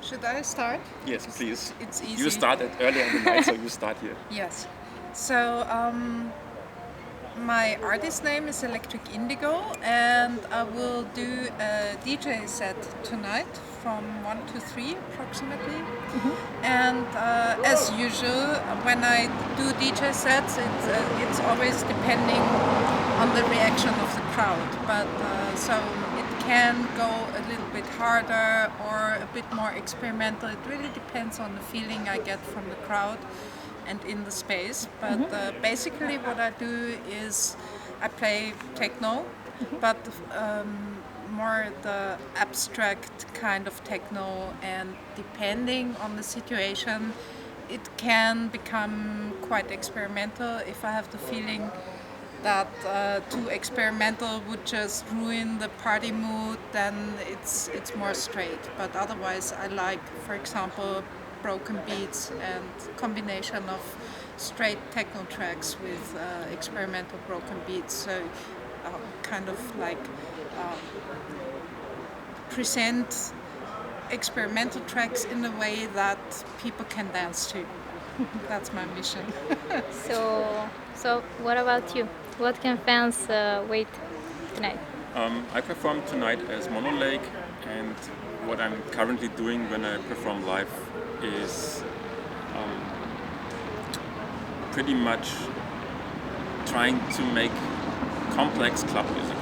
Should I start? Yes, please. It's easy. You started earlier in the night, so you start here. Yes. So my artist name is Electric Indigo, and I will do a DJ set tonight from 1 to 3 approximately. And as usual, when I do DJ sets, it's always depending on the reaction of the crowd. But so it can go a little bit harder or a bit more experimental. It really depends on the feeling I get from the crowd and in the space. But basically what I do is I play techno, but more the abstract kind of techno, and depending on the situation it can become quite experimental. If I have the feeling that too experimental would just ruin the party mood, then it's more straight. But otherwise I like, for example, broken beats and combination of straight techno tracks with experimental broken beats. So kind of like present experimental tracks in a way that people can dance to. That's my mission. So what about you? What can fans wait tonight? I perform tonight as Monolake, and what I'm currently doing when I perform live is pretty much trying to make complex club music,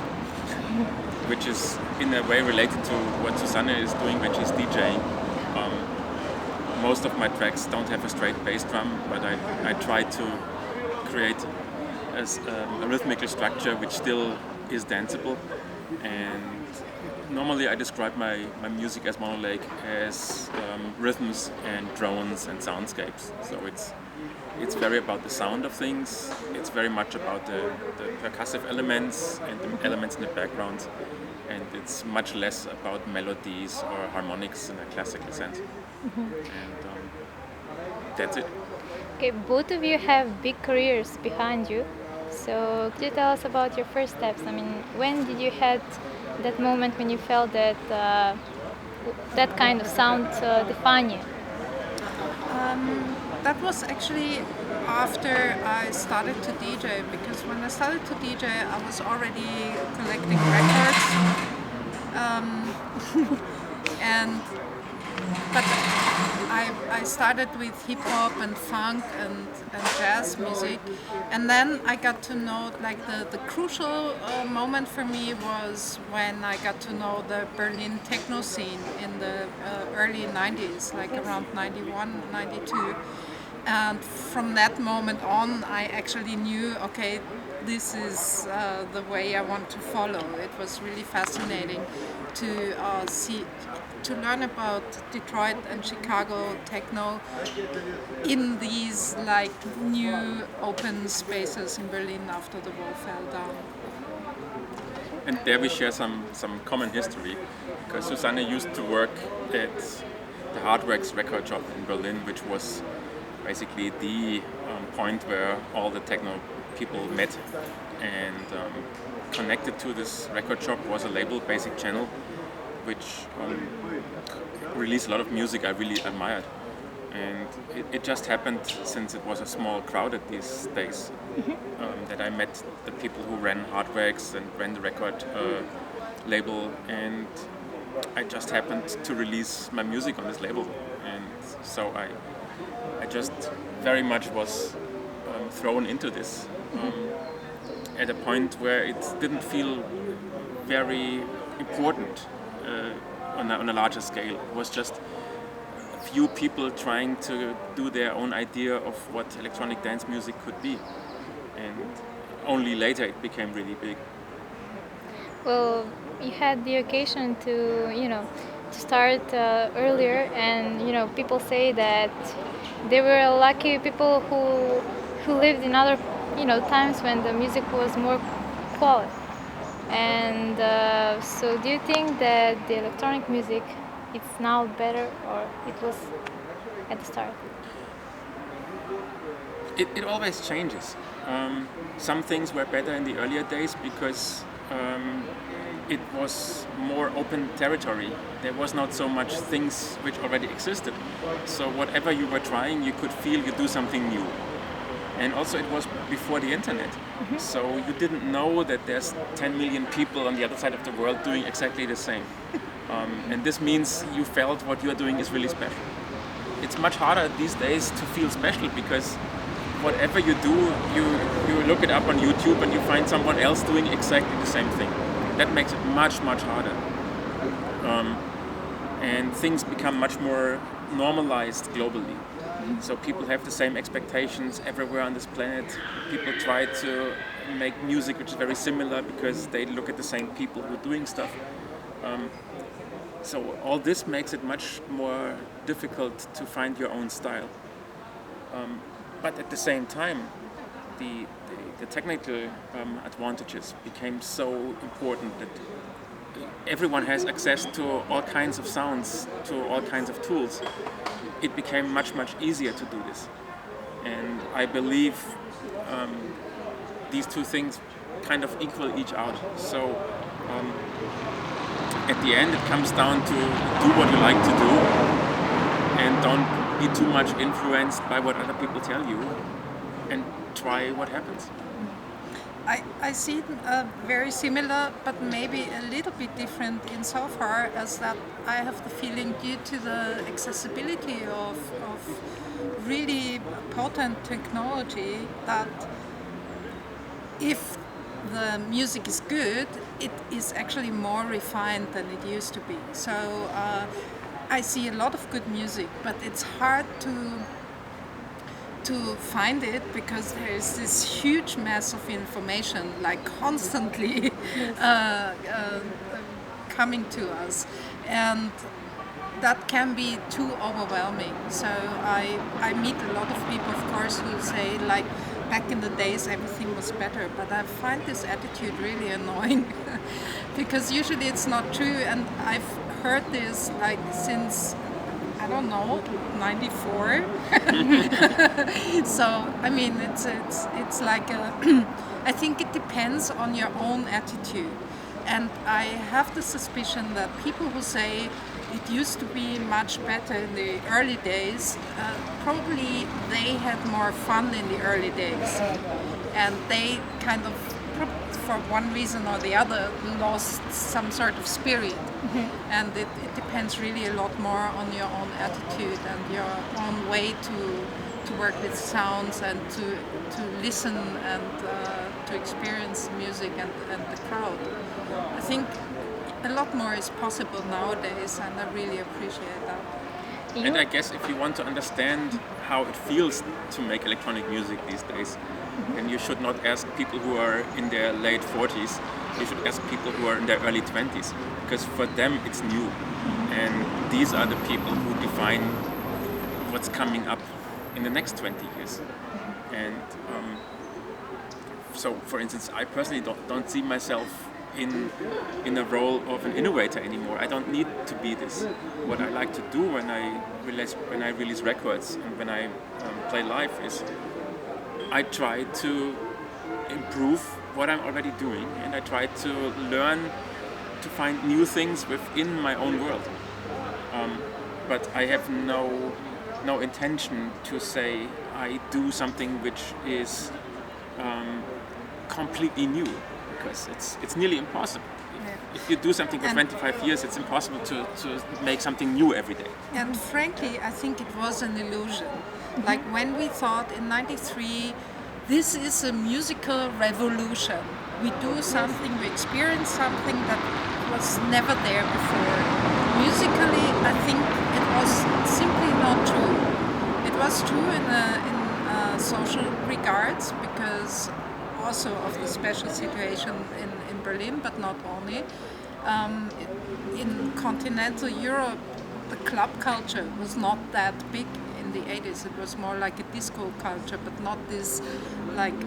which is in a way related to what Susanne is doing when she's DJing. Most of my tracks don't have a straight bass drum, but I try to create a rhythmical structure which still is danceable. And normally I describe my music as Monolake as rhythms and drones and soundscapes. So it's very about the sound of things. It's very much about the percussive elements and the elements in the background. And it's much less about melodies or harmonics in a classical sense. And that's it. Okay, both of you have big careers behind you. So could you tell us about your first steps? I mean, when did you had that moment when you felt that that kind of sound define you? That was actually after I started to DJ, because when I started to DJ I was already collecting records, but I started with hip hop and funk and jazz music, and then I got to know, like the crucial moment for me was when I got to know the Berlin techno scene in the early 90s, like around 91, 92. And from that moment on, I actually knew, okay, this is the way I want to follow. It was really fascinating to learn about Detroit and Chicago techno in these like new open spaces in Berlin after the wall fell down. And there we share some common history, because Susanne used to work at the Hardworks record shop in Berlin, which was basically the point where all the techno people met. And connected to this record shop was a label, Basic Channel, which released a lot of music I really admired. And it just happened, since it was a small crowd at these days, that I met the people who ran Hardworks and ran the record label, and I just happened to release my music on this label. And so I just very much was thrown into this at a point where it didn't feel very important on a larger scale. It was just a few people trying to do their own idea of what electronic dance music could be, and only later it became really big. Well, you had the occasion to start earlier, and people say that they were lucky people who lived in other times when the music was more quality. And so do you think that the electronic music it's now better, or it was at the start? It always changes. Some things were better in the earlier days because it was more open territory. There was not so much things which already existed. So whatever you were trying, you could feel you do something new. And also it was before the internet. So you didn't know that there's 10 million people on the other side of the world doing exactly the same. And this means you felt what you're doing is really special. It's much harder these days to feel special because whatever you do, you look it up on YouTube and you find someone else doing exactly the same thing. That makes it much, much harder. And things become much more normalized globally. So people have the same expectations everywhere on this planet. People try to make music which is very similar because they look at the same people who are doing stuff. So all this makes it much more difficult to find your own style. But at the same time, the technical advantages became so important that everyone has access to all kinds of sounds, to all kinds of tools. It became much easier to do this. And I believe these two things kind of equal each out. So at the end it comes down to do what you like to do and don't be too much influenced by what other people tell you and try what happens. I see it very similar, but maybe a little bit different insofar as that I have the feeling, due to the accessibility of really potent technology, that if the music is good, it is actually more refined than it used to be. So I see a lot of good music, but it's hard to find it because there is this huge mass of information, like constantly coming to us, and that can be too overwhelming. So I meet a lot of people, of course, who say, like, back in the days everything was better, but I find this attitude really annoying because usually it's not true, and I've heard this like since, I don't know, 94. So I mean, it's like I think it depends on your own attitude, and I have the suspicion that people who say it used to be much better in the early days, probably they had more fun in the early days, and they kind of, for one reason or the other, lost some sort of spirit. And it depends really a lot more on your own attitude and your own way to work with sounds and to listen and to experience music and the crowd. I think a lot more is possible nowadays, and I really appreciate that. And I guess if you want to understand how it feels to make electronic music these days, then you should not ask people who are in their late 40s, you should ask people who are in their early 20s, because for them it's new. And these are the people who define what's coming up in the next 20 years. And so, for instance, I personally don't see myself in a role of an innovator anymore. I don't need to be this. What I like to do when I release records and when I play live is I try to improve what I'm already doing, and I try to learn to find new things within my own world. But I have no intention to say I do something which is completely new, because it's nearly impossible. If you do something for 25 years, it's impossible to make something new every day. And frankly, I think it was an illusion. Like when we thought in '93, this is a musical revolution. We do something, we experience something that was never there before. Musically, I think it was simply not true. It was true in social regards, because also of the special situation in Berlin, but not only. In continental Europe, the club culture was not that big in the 80s. It was more like a disco culture, but not this like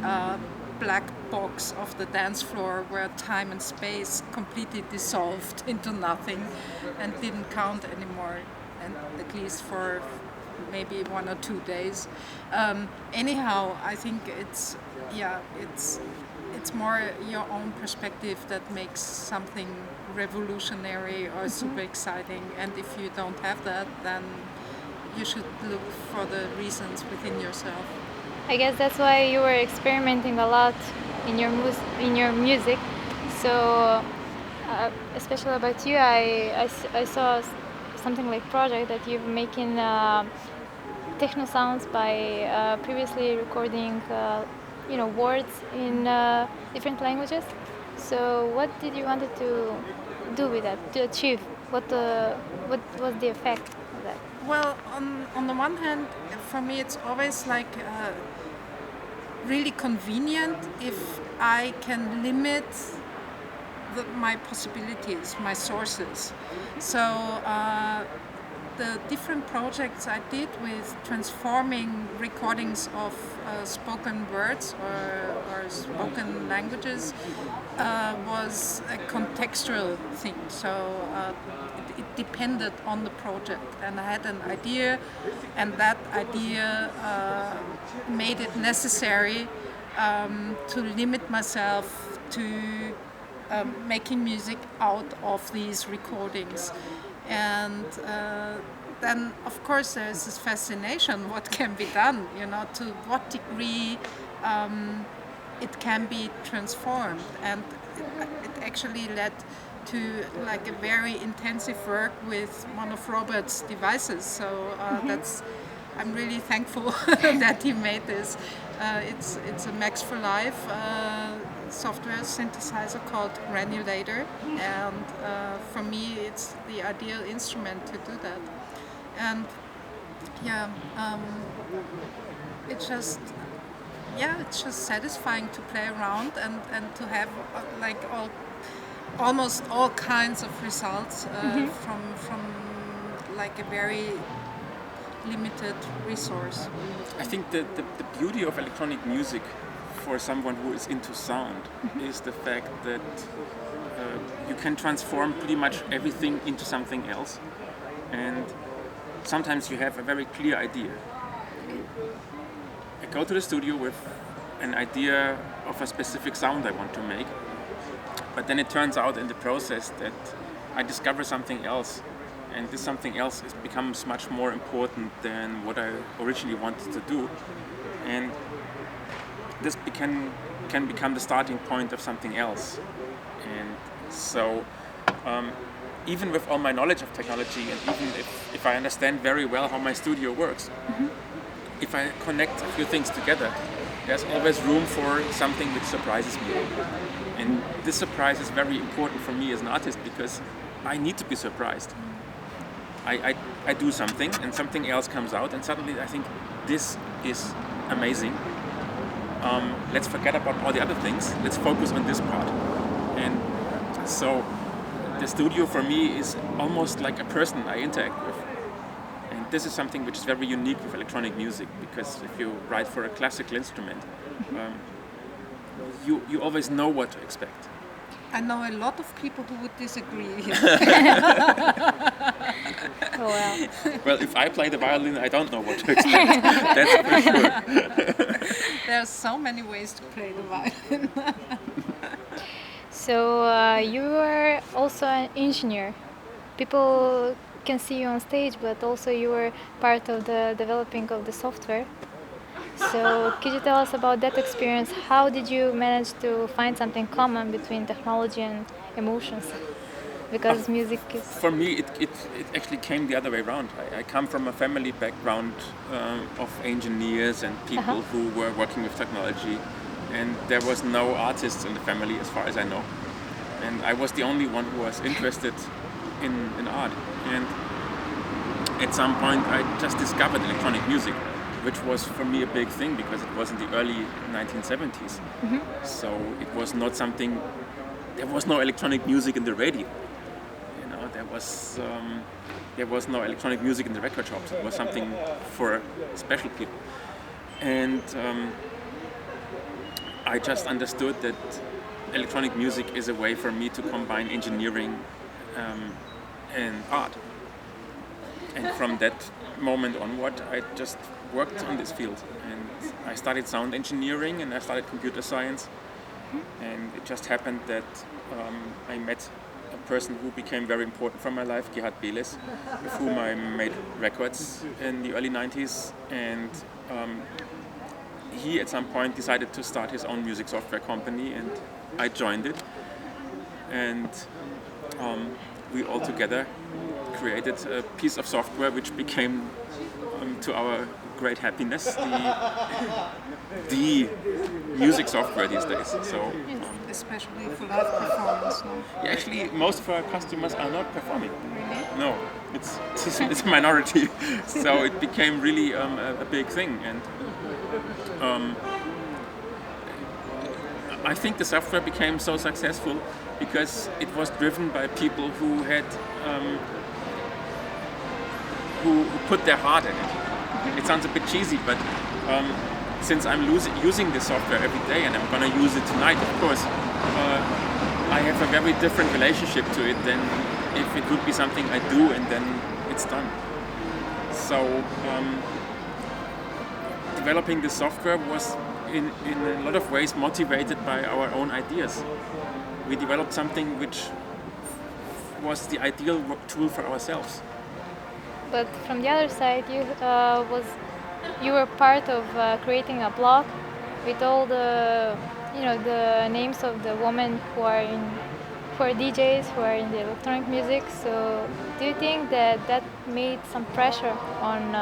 black box of the dance floor where time and space completely dissolved into nothing and didn't count anymore, and at least for maybe 1 or 2 days. Anyhow, I think it's it's more your own perspective that makes something revolutionary or super exciting. And if you don't have that, then you should look for the reasons within yourself. I guess that's why you were experimenting a lot in your music. So, especially about you, I saw something like project that you're making techno sounds by previously recording, words in different languages. So, what did you wanted to do with that to achieve? What was the effect of that? Well, on the one hand, for me it's always like really convenient if I can limit my possibilities, my sources. So the different projects I did with transforming recordings of spoken words or spoken languages was a contextual thing. So it depended on the project, and I had an idea, and that idea made it necessary to limit myself to making music out of these recordings. And then of course there's this fascination, what can be done, to what degree it can be transformed. And it actually led to like a very intensive work with one of Robert's devices. So I'm really thankful that he made this. It's a Max for Life software synthesizer called Granulator, and for me it's the ideal instrument to do that. And it's just satisfying to play around and to have like almost all kinds of results from like a very limited resource. I think the beauty of electronic music for someone who is into sound is the fact that you can transform pretty much everything into something else, and sometimes you have a very clear idea. I go to the studio with an idea of a specific sound I want to make, but then it turns out in the process that I discover something else, and this something else becomes much more important than what I originally wanted to do, and this can become the starting point of something else. And so even with all my knowledge of technology, and even if I understand very well how my studio works, if I connect a few things together, there's always room for something which surprises me. And this surprise is very important for me as an artist, because I need to be surprised. I do something and something else comes out, and suddenly I think this is amazing. Let's forget about all the other things. Let's focus on this part. And so the studio for me is almost like a person I interact with. And this is something which is very unique with electronic music, because if you write for a classical instrument, you always know what to expect. I know a lot of people who would disagree. Oh, well. Well, if I play the violin, I don't know what to expect. That's for sure. There are so many ways to play the violin. So you are also an engineer. People can see you on stage, but also you were part of the developing of the software. So could you tell us about that experience? How did you manage to find something common between technology and emotions? Because music is... For me, it actually came the other way around. I come from a family background of engineers and people who were working with technology, and there was no artists in the family as far as I know. And I was the only one who was interested in art. And at some point I just discovered electronic music, which was for me a big thing because it was in the early 1970s. So it was not something, there was no electronic music in the radio. There was no electronic music in the record shops. It was something for special people. And I just understood that electronic music is a way for me to combine engineering and art. And from that moment onward, I just worked on this field. And I studied sound engineering and I studied computer science. And it just happened that I met a person who became very important from my life, Gerhard Beles, with whom I made records in the early 90s. And he at some point decided to start his own music software company, and I joined it. And we all together created a piece of software which became, to our great happiness, the music software these days. So, especially for live performance. No? Yeah, actually, most of our customers are not performing. Really? No, it's a minority. So it became really a big thing, and I think the software became so successful because it was driven by people who had who put their heart in it. It sounds a bit cheesy, but since I'm using this software every day and I'm going to use it tonight, of course, I have a very different relationship to it than if it would be something I do and then it's done. So developing the software was in a lot of ways motivated by our own ideas. We developed something which was the ideal tool for ourselves. But from the other side, you were part of creating a blog with all the the names of the women who are DJs, who are in the electronic music. So do you think that made some pressure on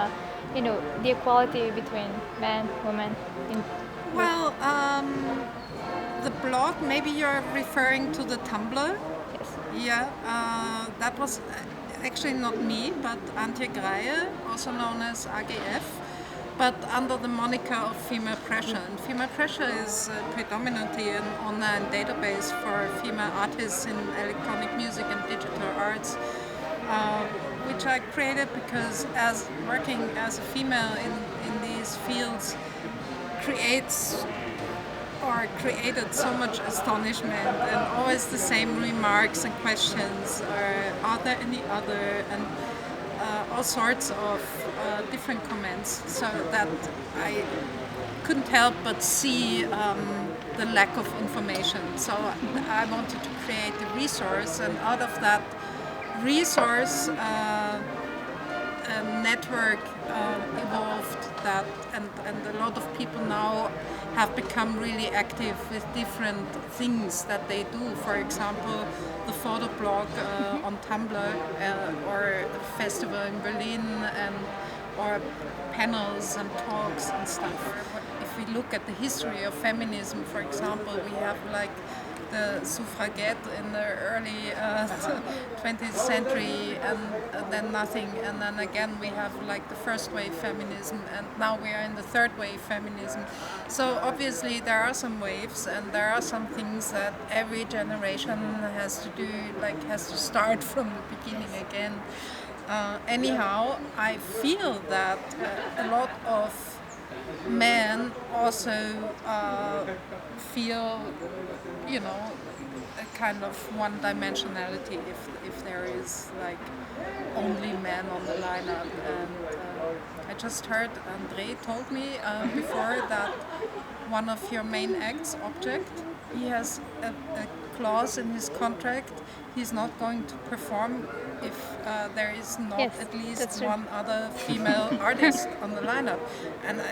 the equality between men, women? Well, the blog, maybe you're referring to the Tumblr. Yes. Yeah, that was actually not me, but Antje Greie, also known as AGF, but under the moniker of Female Pressure. And Female Pressure is predominantly an online database for female artists in electronic music and digital arts, which I created because as working as a female in these fields created so much astonishment and always the same remarks and questions. Are there any other? And all sorts of different comments, so that I couldn't help but see the lack of information. So I wanted to create a resource, and out of that resource, a network evolved that, and a lot of people now have become really active with different things that they do. For example, the photo blog on Tumblr, or a festival in Berlin, or panels and talks and stuff. If we look at the history of feminism, for example, we have like the suffragette in the early 20th century, and then nothing, and then again we have like the first wave feminism, and now we are in the third wave feminism. So obviously there are some waves, and there are some things that every generation has to do, like has to start from the beginning again. Anyhow, I feel that a lot of men also feel, a kind of one-dimensionality if there is like only men on the lineup. And I just heard André told me before that one of your main acts, Object, he has a clause in his contract. He's not going to perform if there is not at least one other female artist on the lineup. And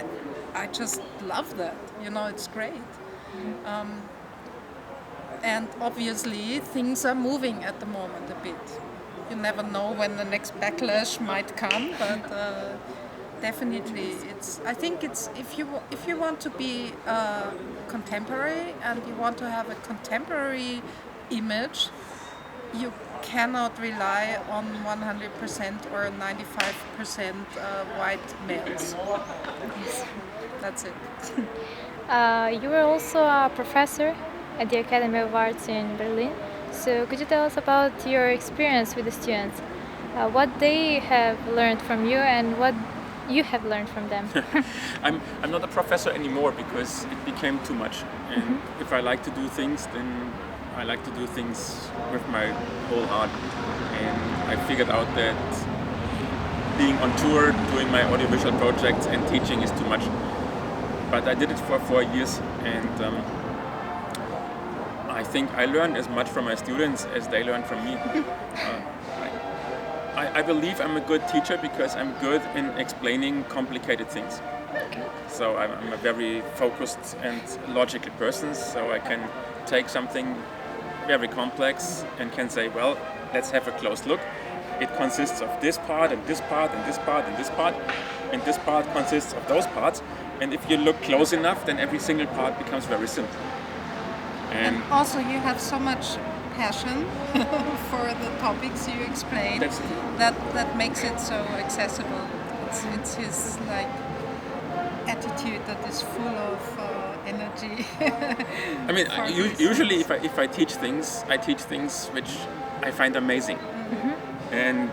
I just love that. It's great. And obviously things are moving at the moment a bit. You never know when the next backlash might come, but definitely I think it's if you want to be contemporary and you want to have a contemporary image, you cannot rely on 100% or 95% white males. That's it. You were also a professor at the Academy of Arts in Berlin. So could you tell us about your experience with the students? What they have learned from you and what you have learned from them? I'm not a professor anymore because it became too much. And if I like to do things, then I like to do things with my whole heart. And I figured out that being on tour, doing my audiovisual projects and teaching is too much. But I did it for 4 years, and think I learn as much from my students as they learn from me. I believe I'm a good teacher because I'm good in explaining complicated things. So I'm a very focused and logical person, so I can take something very complex and can say, well, let's have a close look. It consists of this part and this part and this part and this part, and this part consists of those parts. And if you look close enough, then every single part becomes very simple. And also you have so much passion for the topics you explain that makes it so accessible. It's his like attitude that is full of energy. I mean, usually if I teach things which I find amazing. And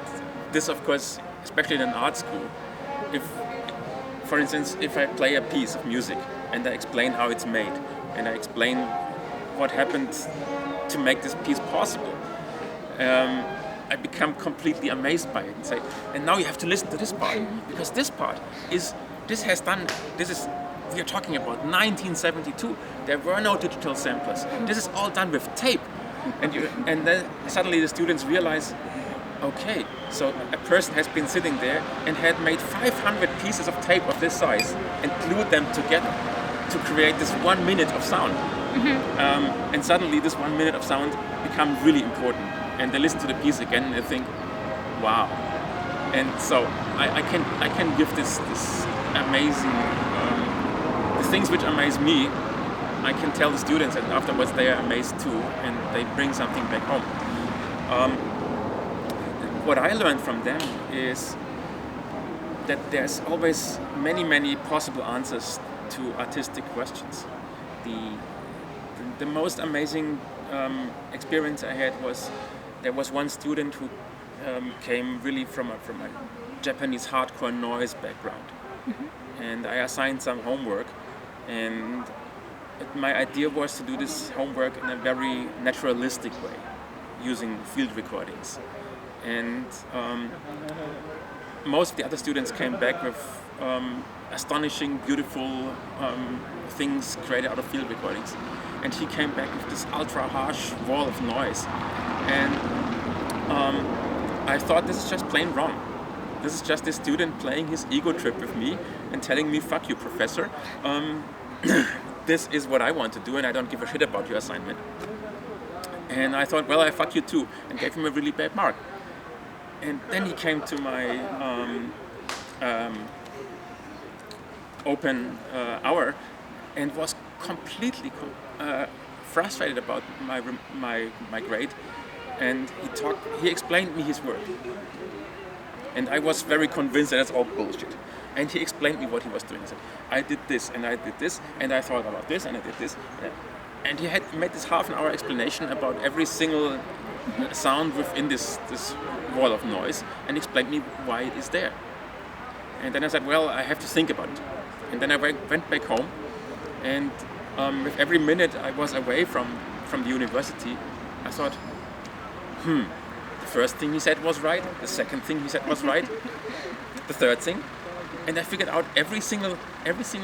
this, of course, especially in an art school, for instance, if I play a piece of music and I explain how it's made and I explain what happened to make this piece possible, I become completely amazed by it and say, and now you have to listen to this part, because this part we are talking about 1972, there were no digital samplers, this is all done with tape. And then suddenly the students realize, okay, so a person has been sitting there and had made 500 pieces of tape of this size and glued them together to create this 1 minute of sound. And suddenly this 1 minute of sound becomes really important. And they listen to the piece again and they think, wow. And so I can give this amazing, the things which amaze me, I can tell the students, and afterwards they are amazed too, and they bring something back home. What I learned from them is that there's always many possible answers to artistic questions. The most amazing experience I had was there was one student who came really from a Japanese hardcore noise background, and I assigned some homework, and my idea was to do this homework in a very naturalistic way, using field recordings. And most of the other students came back with astonishing, beautiful things created out of field recordings. And he came back with this ultra harsh wall of noise. And I thought, this is just plain wrong. This is just this student playing his ego trip with me and telling me, fuck you, professor. This is what I want to do and I don't give a shit about your assignment. And I thought, well, I fuck you too, and gave him a really bad mark. And then he came to my open hour and was completely frustrated about my grade. And he explained me his work. And I was very convinced that that's all bullshit. And he explained me what he was doing. He said, I did this, and I did this, and I thought about this, and I did this. And he had made this half an hour explanation about every single sound within this wall of noise, and explained me why it is there. And then I said, well, I have to think about it. And then I went back home, and with every minute I was away from the university, I thought, the first thing he said was right, the second thing he said was right, the third thing, and I figured out every single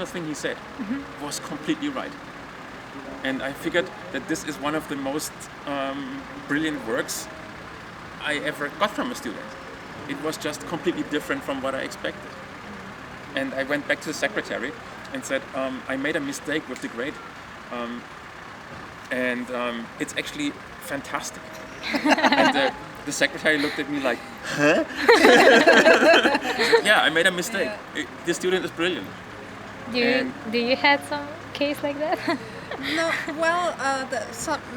thing he said was completely right. And I figured that this is one of the most brilliant works I ever got from a student. It was just completely different from what I expected. And I went back to the secretary and said, I made a mistake with the grade. And it's actually fantastic. And the secretary looked at me like, huh? Yeah, I made a mistake. This student is brilliant. Do you had some case like that? No, well,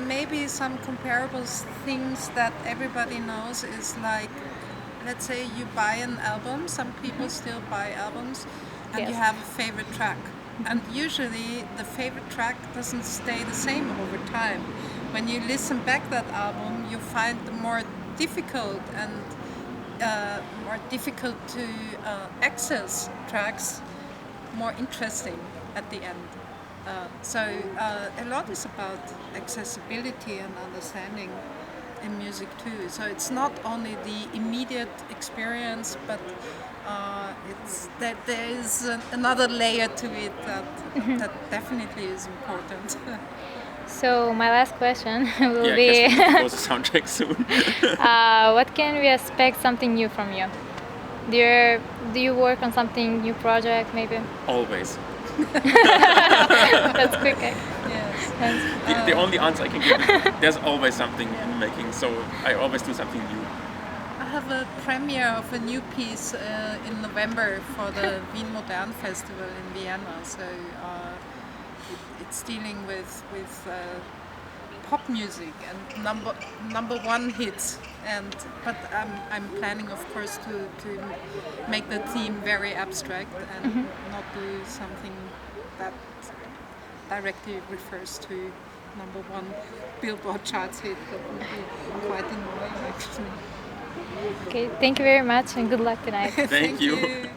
maybe some comparable things that everybody knows is like, let's say you buy an album, some people still buy albums, and you have a favorite track. And usually the favorite track doesn't stay the same over time. When you listen back that album, you find the more difficult to access tracks more interesting at the end. So a lot is about accessibility and understanding in music too. So it's not only the immediate experience, but it's that there is another layer to it that definitely is important. So my last question will Yeah, I be, guess we will close the soundtrack soon. what can we expect something new from you? Do you work on something new project maybe? Always. That's quick. Yes. Thanks. The only answer I can give is there's always something in making, so I always do something new. I have a premiere of a new piece in November for the Wien Modern Festival in Vienna. So it's dealing with pop music and number one hits. But I'm planning, of course, to make the theme very abstract and not do something that directly refers to number one Billboard charts hit. That would be quite annoying, actually. Okay, thank you very much and good luck tonight. Thank you. you.